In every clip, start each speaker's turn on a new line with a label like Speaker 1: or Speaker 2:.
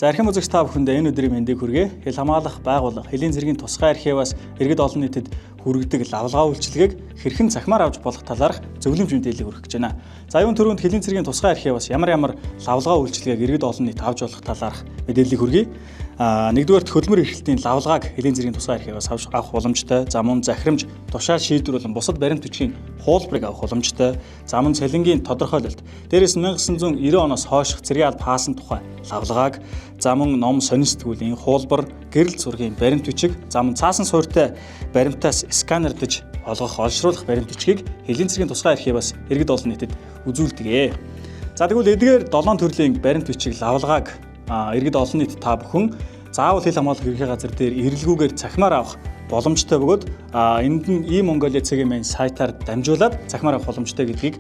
Speaker 1: За архим үзэгч та бүхэндээ энэ өдрийн мэндийг хүргэе. Хэл хамгаалах байгууллага Хэлийн цэргийн тусгай архиваас иргэд олон нийтэд хүргэдэг лавлгаа үйлчилгээг хэрхэн цахимаар авч болох талаарх зөвлөмж мэдээлэл хүргэж байна. За юун түрүүнд Хэлийн цэргийн тусгай архиваас ямар лавлгаа үйлчилгээг иргэд олон нийт авч болох талаарх мэдээллийг хүргэе. Нэгдүгээрт хөдөлмөр эрхлэлтийн лавлгааг Хэлийн цэргийн тусгай архиваас авах боломжтой. За мөн захирамж, тушаал шийдвэр болон бусад баримт бичгийн хуулбарыг авах боломжтой. За мөн цалингийн тодорхойлолт. Дээрээс 1990 оноос хойших цэргийн алба хаасан тухай лавлгааг, за мөн ном сонин сэтгүүлийн хуулбар, гэрэл зургийн баримт бичиг, за мөн цаасан суурьтай баримтаас сканердж олшруулах баримт бичгийг Хэлийн цэргийн тусгай архиваас иргэд олон нийтэд үзүүлдэг. За тэгвэл эдгээр 7 төрлийн баримт бичиг лавлгааг иргэд олон нийт та бүхэн заавал хэл хамгаалах ерхий газар дээр эрэлгүйгээр цахимаар авах боломжтой бөгөөд энд нь e-Mongolia CGM-ийн сайтаар дамжуулаад цахимаар авах боломжтой гэдгийг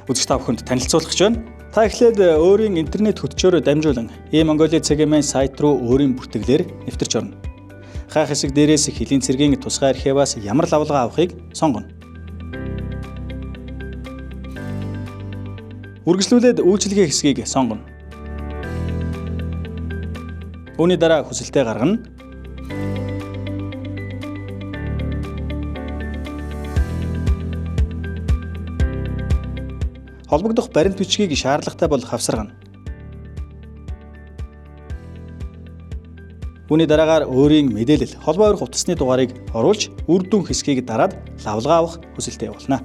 Speaker 1: үзэгч та бүхэнд танилцуулах гэж байна. Та эхлээд өөрийн интернет хөтчөөрөөр дамжуулан e-Mongolia CGM-ийн сайт руу өөрийн бүртгэлээр нэвтэрч орно. Хаах хэсэг дээрээс Хэлийн цэргийн тусгай архиваас ямар лавлгаа авахыг сонгоно. Үргэлжлүүлээд үйлчилгээ хэсгийг сонгоно. Үүний дараа хүсэлтээ гаргана. Холбогдох баримт бичгийг шаардлагатай бол хавсаргана. Үүний дараагаар өөрийн мэдээлэл, холбоо өрөх утасны дугаарыг оруулж, үр дүн хэсгийг дараад лавлгаа авах хүсэлтээ явуулна.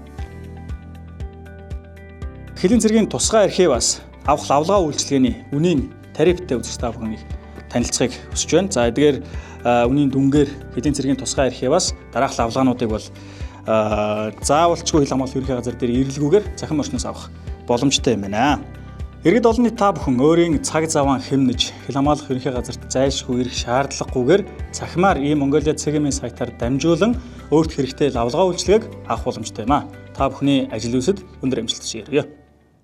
Speaker 1: Хэлийн цэргийн тусгай архиваас авах лавлгаа үйлчилгээний үнийн тарифтай үзэгч та бүхэнийг танилцахыг хүсэж байна. За эдгээр үнийн дүнгээр Хэлийн цэргийн тусгай архиваас дараах лавлгаануудыг бол заавалчгүй хэл хамгаалах ерхий газар дээр эрэлгүйгээр цахим орчноос авах боломжтой юм байна. Иргэд олон нийт та бүхэн өөрийн цаг заваа хэмнэж хэл хамгаалах ерхий газарт зайлшгүй ирэх шаардлагагүйгээр цахимаар e-Mongolia CGM-ийн сайтаар дамжуулан өөрт хэрэгтэй лавлгаа үйлчилгээг авах боломжтой юм а. Та бүхний ажил үйлсэд өндөр амжилт хүсье.